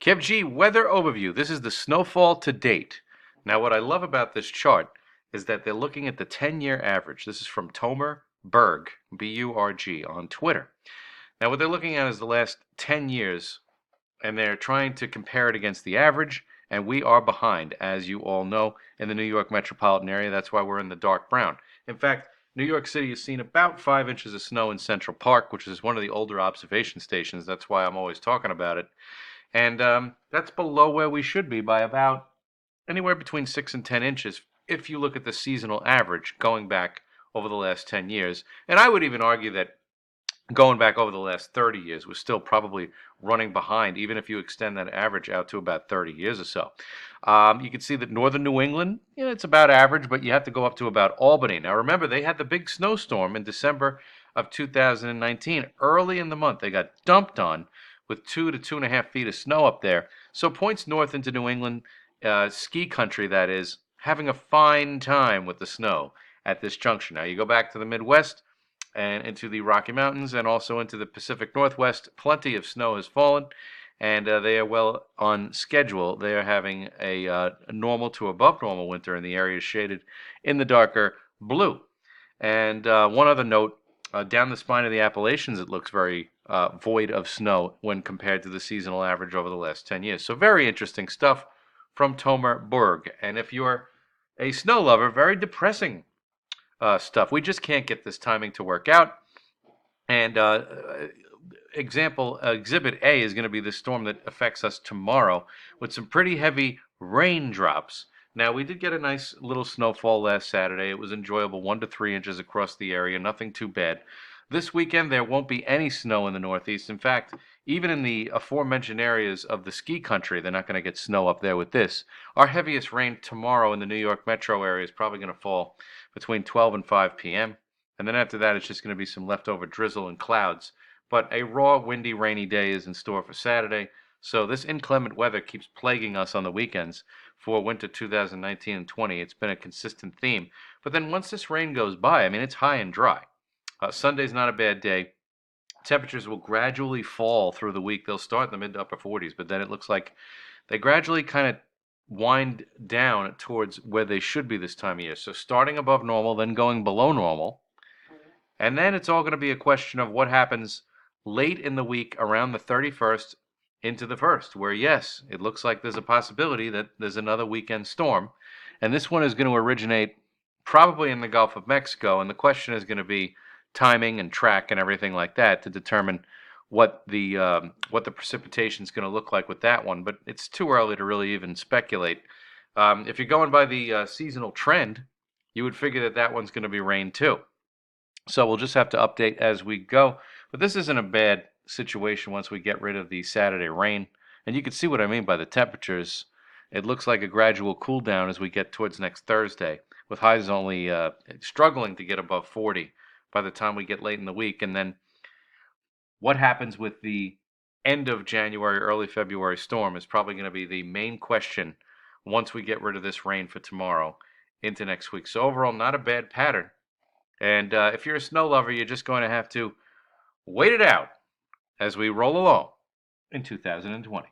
Kev G, weather overview. This is the snowfall to date. Now, what I love about this chart is that they're looking at the 10-year average. This is from Tomer Berg, B-U-R-G, on Twitter. Now, what they're looking at is the last 10 years, and they're trying to compare it against the average, and we are behind, as you all know, in the New York metropolitan area. That's why we're in the dark brown. In fact, New York City has seen about 5 inches of snow in Central Park, which is one of the older observation stations. That's why I'm always talking about it. And that's below where we should be by about anywhere between 6 and 10 inches if you look at the seasonal average going back over the last 10 years. And I would even argue that going back over the last 30 years, we're still probably running behind, even if you extend that average out to about 30 years or so. You can see that northern New England, it's about average, but you have to go up to about Albany. Now, remember, they had the big snowstorm in December of 2019. Early in the month, they got dumped on with 2 to 2.5 feet of snow up there. So points north into New England, ski country, that is, having a fine time with the snow at this junction. Now, you go back to the Midwest, and into the Rocky Mountains and also into the Pacific Northwest. Plenty of snow has fallen, and they are well on schedule. They are having a normal to above normal winter in the areas shaded in the darker blue. And one other note, down the spine of the Appalachians, it looks very void of snow when compared to the seasonal average over the last 10 years. So very interesting stuff from Tomer Berg. And if you're a snow lover, very depressing stuff. We just can't get this timing to work out. And Exhibit A is going to be the storm that affects us tomorrow with some pretty heavy raindrops. Now, we did get a nice little snowfall last Saturday. It was enjoyable, 1 to 3 inches across the area, nothing too bad. This weekend, there won't be any snow in the Northeast. In fact, even in the aforementioned areas of the ski country, they're not going to get snow up there with this. Our heaviest rain tomorrow in the New York metro area is probably going to fall between 12 and 5 p.m. And then after that, it's just going to be some leftover drizzle and clouds. But a raw, windy, rainy day is in store for Saturday. So this inclement weather keeps plaguing us on the weekends for winter 2019 and 20. It's been a consistent theme. But then once this rain goes by, I mean, it's high and dry. Sunday's not a bad day. Temperatures will gradually fall through the week. They'll start in the mid to upper 40s, but then it looks like they gradually kind of wind down towards where they should be this time of year. So starting above normal, then going below normal. And then it's all going to be a question of what happens late in the week around the 31st into the 1st, where, yes, it looks like there's a possibility that there's another weekend storm. And this one is going to originate probably in the Gulf of Mexico. And the question is going to be timing and track and everything like that to determine what the precipitation is going to look like with that one. But it's too early to really even speculate. If you're going by the seasonal trend, you would figure that that one's going to be rain too. So we'll just have to update as we go. But this isn't a bad situation once we get rid of the Saturday rain. And you can see what I mean by the temperatures. It looks like a gradual cool down as we get towards next Thursday, with highs only struggling to get above 40 by the time we get late in the week. And then what happens with the end of January, early February storm is probably going to be the main question once we get rid of this rain for tomorrow into next week. So overall, not a bad pattern. And if you're a snow lover, you're just going to have to wait it out as we roll along in 2020.